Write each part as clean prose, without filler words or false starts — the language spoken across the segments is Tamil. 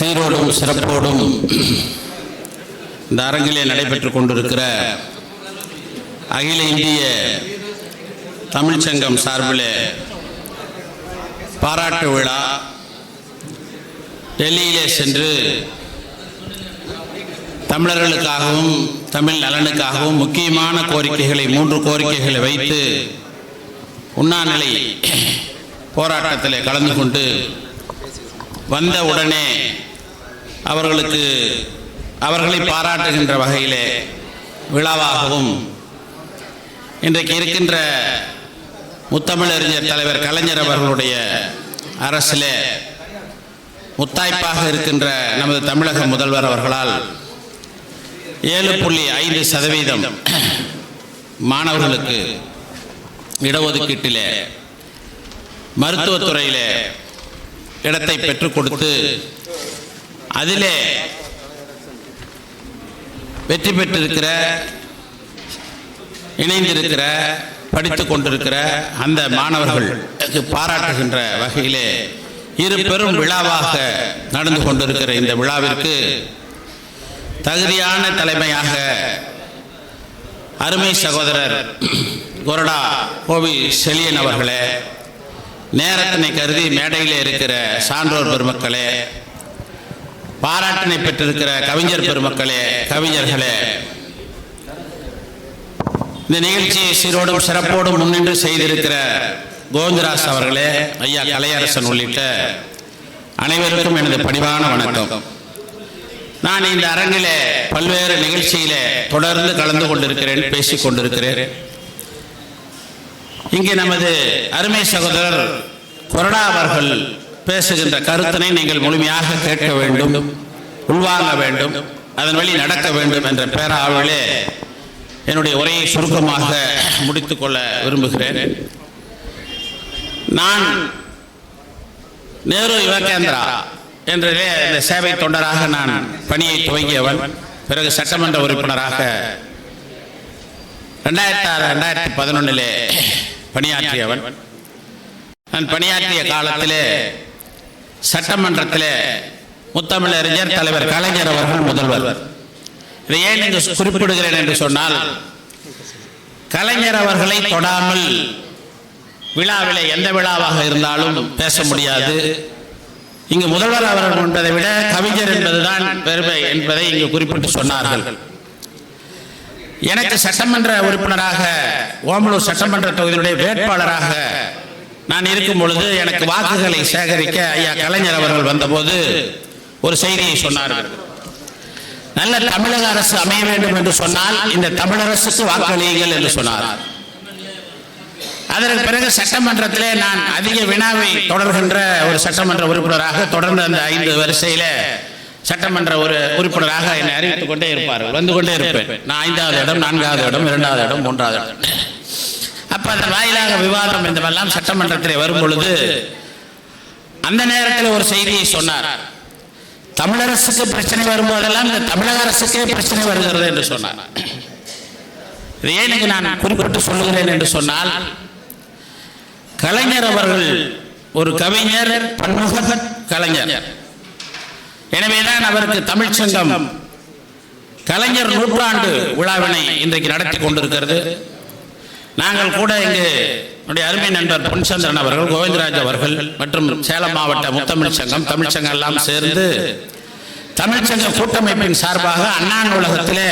சீரோடும் சிறப்போடும் இந்த அரங்கிலே நடைபெற்றுக் கொண்டிருக்கிற அகில இந்திய தமிழ்ச்சங்கம் சார்பில் பாராட்டு விழா டெல்லியிலே சென்று தமிழர்களுக்காகவும் தமிழ் நலனுக்காகவும் முக்கியமான கோரிக்கைகளை 3 கோரிக்கைகளை வைத்து உண்ணாநிலை போராட்டத்தில் கலந்து கொண்டு வந்த உடனே அவர்களை பாராட்டுகின்ற வகையிலே விழாவாகவும் இன்றைக்கு இருக்கின்ற முத்தமிழறிஞர் தலைவர் கலைஞர் அவர்களுடைய அரசிலே முத்தாய்ப்பாக இருக்கின்ற நமது தமிழக முதல்வர் அவர்களால் 7.5% மாணவர்களுக்கு இடஒதுக்கீட்டிலே மருத்துவத்துறையிலே இடத்தை பெற்றுக் கொடுத்து அதிலே வெற்றி பெற்றிருக்கிற இணைந்திருக்கிற படித்துக் கொண்டிருக்கிற அந்த மாணவர்களுக்கு பாராட்டுகின்ற வகையிலே 2 பெரும் விழாவாக நடந்து கொண்டிருக்கிற இந்த விழாவிற்கு தகுதியான தலைமையாக அருமை சகோதரர் கொரடா கோவி செழியன் அவர்களே, நேரத்தினை கருதி மேடையில் இருக்கிற சான்றோர் பெருமக்களே, பாராட்டினை பெற்றிருக்கிற கவிஞர் பெருமக்களே, கவிஞர்களே, இந்த நிகழ்ச்சியை சீரோடும் சிறப்போடும் முன்னின்று செய்திருக்கிற கோவிந்தராஜ் அவர்களே, ஐயா கலையரசன் உள்ளிட்ட அனைவருக்கும் எனது பணிவான வணக்கம். நான் இந்த அரங்கிலே பல்வேறு நிகழ்ச்சியிலே தொடர்ந்து கலந்து கொண்டிருக்கிறேன், பேசிக் கொண்டிருக்கிறேன். இங்கே நமது அருமை சகோதரர் கொரடா அவர்கள் பேசுகின்ற கருத்தினை நீங்கள் முழுமையாக கேட்க வேண்டும், உள்வாங்க வேண்டும், அதன் வழி நடக்க வேண்டும் என்ற பேராவலே என்னுடைய உரையை சுருக்கமாக முடித்துக் கொள்ள விரும்புகிறேன். நான் நேரு யுவகேந்திரா என்ற இந்த சேவை தொண்டராக நான் பணியை துவங்கியவன். பிறகு சட்டமன்ற உறுப்பினராக 2006-2011 பணியாற்றியவன். நான் பணியாற்றிய காலத்திலே சட்டமன்றத்திலே முத்தமிழறிஞர் தலைவர் கலைஞர் அவர்கள் முதல்வர். இதை ஏன் இங்கு குறிப்பிடுகிறேன் என்று சொன்னால், கலைஞர் அவர்களை தொடாமல் விழாவிலே எந்த விழாவாக இருந்தாலும் பேச முடியாது. இங்கு முதல்வர் அவர்கள் என்பதை விட கவிஞர் என்பதுதான் பெருமை என்பதை இங்கு குறிப்பிட்டு சொன்னார்கள். எனக்கு சட்டமன்ற உறுப்பினராக ஓமலூர் சட்டமன்ற தொகுதியுடைய வேட்பாளராக நான் இருக்கும் பொழுது எனக்கு வாக்குகளை சேகரிக்க ஐயா கலைஞர் அவர்கள் வந்தபோது ஒரு செய்தியை சொன்னார்கள். நல்ல தமிழக அரசு அமைய வேண்டும் என்று சொன்னால் இந்த தமிழரசுக்கு வாக்களியுங்கள் என்று சொன்னார். அதற்கு பிறகு சட்டமன்றத்திலே நான் அதிக வினாவை தொடர்கின்ற ஒரு சட்டமன்ற உறுப்பினராக தொடர்ந்து அந்த 5 வரிசையில சட்டமன்ற ஒரு உறுப்பினராக என்னை அறிவித்துக் கொண்டே இருப்பார்கள், வந்து கொண்டே இருப்பேன். நான் 5வது இடம், 4வது இடம், 2வது இடம், 3வது இடம். அப்ப அதன் வாயிலாக விவாதம் என்றெல்லாம் சட்டமன்றத்திலே வரும் பொழுது அந்த நேரத்தில் ஒரு செய்தியை சொன்னார். தமிழரசுக்கு பிரச்சனை வரும்போதெல்லாம் இந்த தமிழக அரசுக்கே பிரச்சனை வருகிறது என்று சொன்னார். இது ஏனுக்கு நான் குறிப்பிட்டு சொல்லுகிறேன் என்று சொன்னால், கலைஞர் அவர்கள் ஒரு கவிஞர், பன்முக கலைஞர். எனவேதான் அவருக்கு தமிழ்ச்சங்கம் கலைஞர் 100ஆண்டு விழாவினை இன்றைக்கு நடத்தி கொண்டிருக்கிறது. நாங்கள் கூட இங்கு என்னுடைய அருமை நண்பர் பொன்சந்திரன் அவர்கள், கோவிந்தராஜ் அவர்கள் மற்றும் சேலம் மாவட்ட முத்தமிழ் சங்கம், தமிழ்ச்சங்கம் எல்லாம் சேர்ந்து தமிழ்ச்சங்க கூட்டமைப்பின் சார்பாக அண்ணா நூலகத்திலே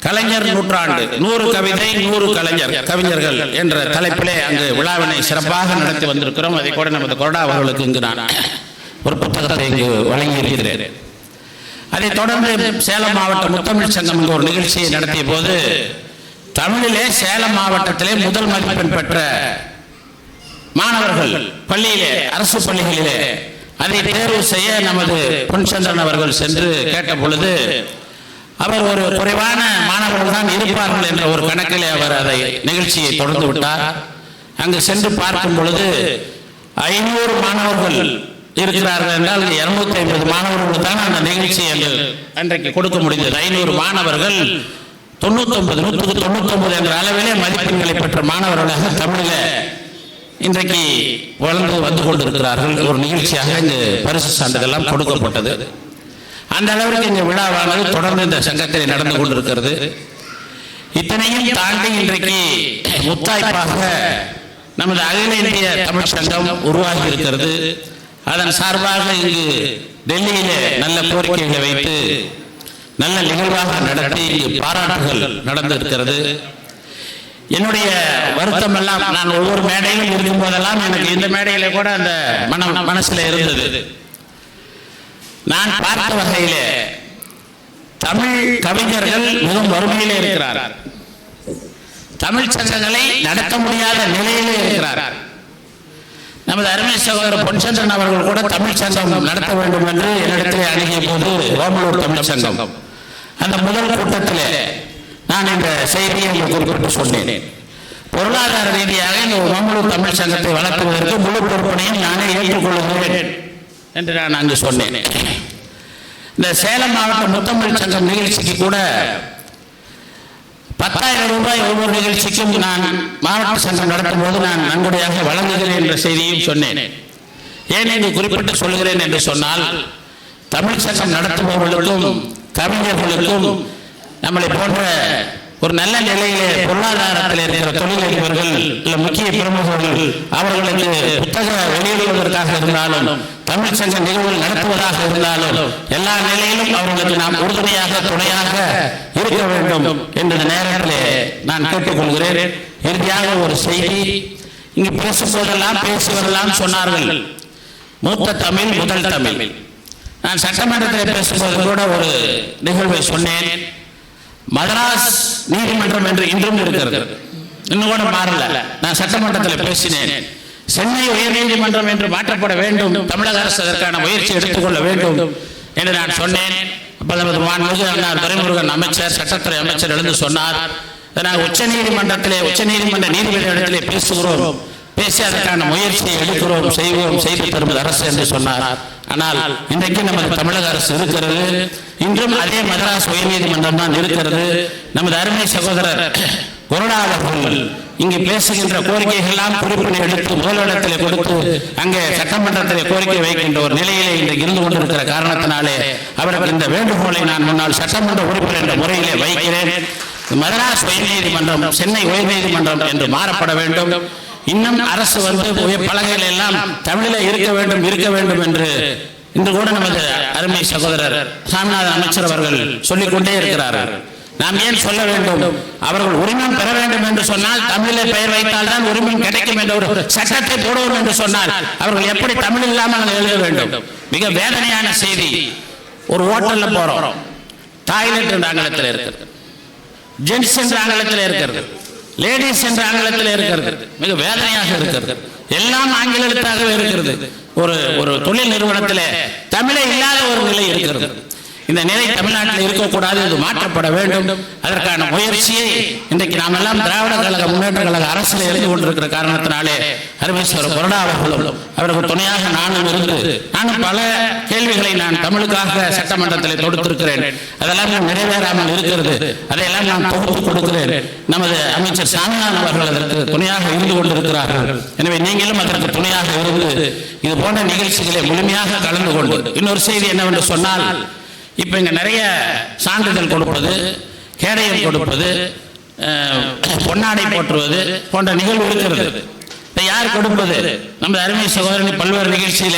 கலைஞர் 100ஆண்டு 100 கவிதை 100 கவிஞர்கள் என்ற தலைப்பிலே அங்கு விழாவினை சிறப்பாக நடத்தி வந்திருக்கிறோம். அதை கூட நமது கொரடா அவர்களுக்கு இங்கு நான் ஒரு புத்தகத்தை இங்கு வழங்கி இருக்கிறேன். அதைத் தொடர்ந்து சேலம் மாவட்ட முத்தமிழ் சங்கம் ஒரு நிகழ்ச்சியை நடத்திய போது தமிழிலே சேலம் மாவட்டத்திலே முதல் மதிப்பெண் பெற்ற மாணவர்கள் பள்ளியிலே, அரசு பள்ளிகளிலே அதை தேர்வு செய்ய நமது பொன்சந்திரன் அவர்கள் சென்று கேட்ட பொழுது அவர் ஒரு குறைவான மாணவர்கள் தான் இருப்பார்கள் என்ற ஒரு கணக்கிலே அவர் அதை நிகழ்ச்சியை தொடர்ந்து விட்டார். அங்கு சென்று பார்க்கும் பொழுது 500 மாணவர்கள் இருக்கிறார்கள் என்றால் 250 மாணவர்கள் தான் அந்த நிகழ்ச்சியை அன்றைக்கு கொடுக்க முடிந்தது. 500 மாணவர்கள் 99 என்ற அளவிலே மதிப்பெண்களை பெற்ற மாணவர்களாக தமிழில் இன்றைக்கு வளர்ந்து வந்து கொண்டிருக்கிறார்கள். ஒரு நிகழ்ச்சியாக இங்கு பரிசு சான்றிதழெல்லாம் கொடுக்கப்பட்டது. அந்த அளவிற்கு இந்த விழாவானது தொடர்ந்து இந்த சங்கத்தில் நடந்து கொண்டிருக்கிறது. இத்தனையும் தாண்டி இன்றைக்கு முத்தாய்ப்பாக நமது அகில இந்திய தமிழ் சங்கம் உருவாகி இருக்கிறது. அதன் சார்பாக இங்கு டெல்லியிலே நல்ல கோரிக்கைகளை வைத்து நல்ல நிகழ்வாக நடத்தி பாராட்டுகள் நடந்திருக்கிறது. என்னுடைய வருத்தம் எல்லாம் நான் ஒவ்வொரு மேடையிலும் இருக்கும் போதெல்லாம் எனக்கு இந்த மேடையில கூட அந்த மனசுல இருந்தது. நான் பார்த்த வகையிலே தமிழ் கவிஞர்கள் மிகவும் வறுமையிலே இருக்கிறார். தமிழ் சங்கங்களை நடத்த முடியாத நிலையிலே இருக்கிறார். நமது அருமை சகோதரர் பொன்சந்திரன் அவர்கள் கூட தமிழ் சங்கம் நடத்த வேண்டும் என்று என்னிடத்திலே அணுகிய போது ஓமலூர் தமிழ் சங்கம் அந்த முதல் கூட்டத்திலே நான் இந்த செய்தியை குறிப்பிட்டு சொன்னேன். பொருளாதார ரீதியாக இந்த ஓமலூர் தமிழ் சங்கத்தை வளர்த்துவதற்கு முழு பொறுப்பனையும் நானே ஏற்றுக்கொள்கிறேன் என்று நான் அங்கு சொன்னேன். இந்த சேலம் மாவட்ட முத்தமிழ் சங்கம் நிகழ்ச்சிக்கு கூட 10,000 ரூபாய் ஒவ்வொரு நிகழ்ச்சிக்கும் நான் மாவட்ட சங்கம் நடத்தும் போது நான் நன்கொடையாக வழங்குகிறேன் என்ற செய்தியும் சொன்னேன். ஏன் என்று குறிப்பிட்டு சொல்கிறேன் என்று சொன்னால், தமிழ் சங்கம் நடத்துபவர்களுக்கும் கவிஞர்களுக்கும் நம்மளை போன்ற ஒரு நல்ல நிலையிலே பொருளாதாரத்தில் இருக்கிற தொழிலதிபர்கள் இல்ல முக்கிய பிரமுகர்கள் அவர்களுக்கு புத்தக வெளியிடுவதற்காக இருந்தாலும் தமிழ் சங்க நிகழ்வுகள் நடத்துவதாக இருந்தாலும் எல்லா நிலையிலும் அவர்களுக்கு நாம் உறுதுணையாக துணையாக இருக்க வேண்டும் என்ற நேரத்திலே நான் கேட்டுக்கொள்கிறேன். இறுதியாக ஒரு செய்தி, இங்கு பேசும்போதெல்லாம் பேசுவதெல்லாம் சொன்னார்கள் மூத்த தமிழ் முதல் தமிழ். நான் சட்டமன்றத்தில் பேசும்போது கூட ஒரு நிகழ்வை சொன்னேன். மதராஸ் நீதிமன்றம் என்று இன்றும் இருக்கிறது, இன்னும் கூட மாறல. நான் சட்டமன்றத்தில் பேசினேன். சென்னை உயர் நீதிமன்றம் என்று மாற்றப்பட வேண்டும், தமிழக அரசு அதற்கான முயற்சி எடுத்துக்கொள்ள வேண்டும் என்று நான் சொன்னேன். துரைமுருகன் அமைச்சர் சட்டத்துறை அமைச்சர் எழுந்து சொன்னார், உச்ச நீதிமன்ற நீதிபதியிடத்திலே பேசுகிறோம், பேசி அதற்கான முயற்சியை எடுக்கிறோம், செய்வோம், செய்து தருவது அரசு என்று சொன்னார். ஆனால் இன்றைக்கு நமது தமிழக அரசு இருக்கிறது, இன்றும் அதே மதராஸ் உயர் நீதிமன்றம் தான் இருக்கிறது. நமது அருமை சகோதரர் குருநாதர்கள் இங்கு பேசுகின்ற கோரிக்கைகள் எல்லாம் குறிப்பினை எடுத்து முதலிடத்தில் கொடுத்து அங்கே சட்டமன்றத்தில் கோரிக்கை வைக்கின்ற ஒரு நிலையிலே இன்றைக்கு இருந்து கொண்டிருக்கிற காரணத்தினாலே அவருக்கு இந்த வேண்டுகோளை நான் முன்னாள் சட்டமன்ற உறுப்பினர் என்ற முறையிலே வைக்கிறேன். மதராஸ் உயர் நீதிமன்றம் சென்னை உயர் நீதிமன்றம் என்று மாறப்பட வேண்டும். இன்னும் அரசு பலகைகள் எல்லாம் தமிழில் இருக்க வேண்டும் என்று இன்று கூட நமது அருமை சகோதரர் சாமிநாதன் அமைச்சர் அவர்கள் சொல்லிக்கொண்டே இருக்கிறார்கள். நாம் ஏன் சொல்ல வேண்டும்? அவர்கள் உரிமம் பெற வேண்டும் என்று சொன்னால் தமிழில் பெயர் வைத்தால் தான் உரிமம் கிடைக்கும் என்ற ஒரு சட்டத்தை போடுவோம் என்று சொன்னால் அவர்கள் எப்படி தமிழ் இல்லாமல் எழுத வேண்டும்? மிக வேதனையான செய்தி. ஒரு ஹோட்டல்ல போறோம், டாய்லெட் என்ற ஆங்கிலத்தில் இருக்கிறது, ஜென்ஸ் என்ற ஆங்கிலத்தில் இருக்கிறது, லேடிஸ் என்ற ஆங்கிலத்தில் இருக்கிறது. மிக வேதனையாக இருக்கிறது. எல்லாம் ஆங்கில எழுத்தாகவே இருக்கிறது. ஒரு தொழில் நிறுவனத்தில் தமிழே இல்லாத ஒரு நிலை இருக்கிறது. இந்த நிலை தமிழ்நாட்டில் இருக்கக்கூடாது, இது மாற்றப்பட வேண்டும். அதற்கான முயற்சியை இன்றைக்கு நாம் எல்லாம் திராவிட கழக முன்னேற்ற கழக அரசில் இருந்து கொண்டிருக்கிற காரணத்தினாலே அருமேஸ்வரர் கொறடா அவர்கள் துணையாக நானும் இருந்து நானும் பல கேள்விகளை நான் தமிழுக்காக சட்டமன்றத்தில் தொடுத்திருக்கிறேன். அதெல்லாம் நிறைவேறாமல் இருக்கிறது. அதையெல்லாம் நான் தொகுத்து கொடுக்கிறேன். நமது அமைச்சர் சாமிநாதன் அவர்கள் அதற்கு துணையாக இருந்து கொண்டிருக்கிறார்கள். எனவே நீங்களும் அதற்கு துணையாக இருந்து இது போன்ற நிகழ்ச்சிகளை முழுமையாக கலந்து கொண்டு, இன்னொரு செய்தி என்னவென்று சொன்னால், இப்ப இங்க நிறைய சான்றிதழ் கொடுப்பது, கேடயம் கொடுப்பது, பொன்னாடை போற்றுவது போன்ற நிகழ்வு இருக்கிறது. இதை யார் கொடுப்பது? நமது அருமை சகோதரன் பல்வேறு நிகழ்ச்சியில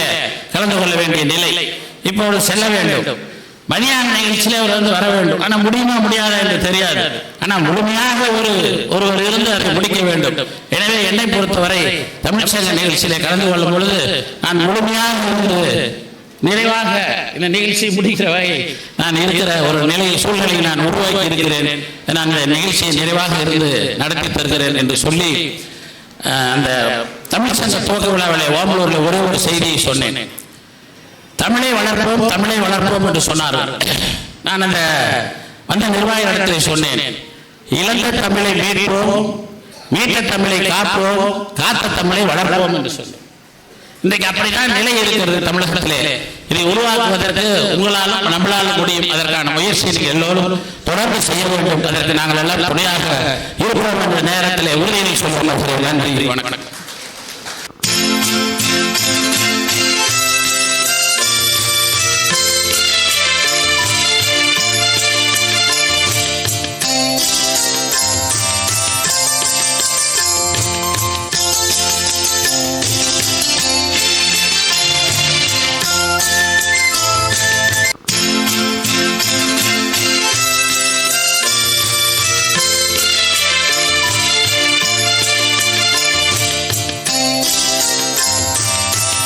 கலந்து கொள்ள வேண்டிய நிலை. இப்போது செல்ல வேண்டும். மதியான நிகழ்ச்சியில அவர் வர வேண்டும். ஆனா முடியுமா முடியாதா என்று தெரியாது. ஆனா முழுமையாக ஒருவர் இருந்து அதை முடிக்க வேண்டும். எனவே என்னை பொறுத்தவரை தமிழ்ச்சங்க நிகழ்ச்சியில கலந்து கொள்ளும் பொழுது நான் முழுமையாக இருந்து நிறைவாக இந்த நிகழ்ச்சியை முடிக்கிற வகை நான் இருக்கிற ஒரு சூழ்நிலையை நான் உருவாக்கி இருக்கிறேன். நான் இந்த நிகழ்ச்சியை நிறைவாக இருந்து நடத்தி தருகிறேன் என்று சொல்லி அந்த தமிழ்ச்சங்க துவக்க விழாவிலே ஓமலூரில் ஒரே ஒரு செய்தியை சொன்னேன். தமிழை வளர்ப்போம் என்று சொன்னார்கள். நான் அந்த நிர்வாக இடத்தில் சொன்னேன், இழந்த தமிழை மீட்போம், மீட்ட தமிழை காப்போம், காத்த தமிழை வளர்ப்போம் என்று சொன்னேன். இன்றைக்கு அப்படித்தான் நிலை இருக்கிறது தமிழகத்திலே. இதை உருவாக்குவதற்கு உங்களாலும் நம்மளாலும் முடியும். அதற்கான முயற்சியை எல்லோரும் தொடர்ந்து செய்ய வேண்டும். அதற்கு நாங்கள் எல்லாம் துணையாக இருக்கிறோம் என்ற நேரத்தில் உறுதியை சொல்ல. நன்றி, வணக்கம்.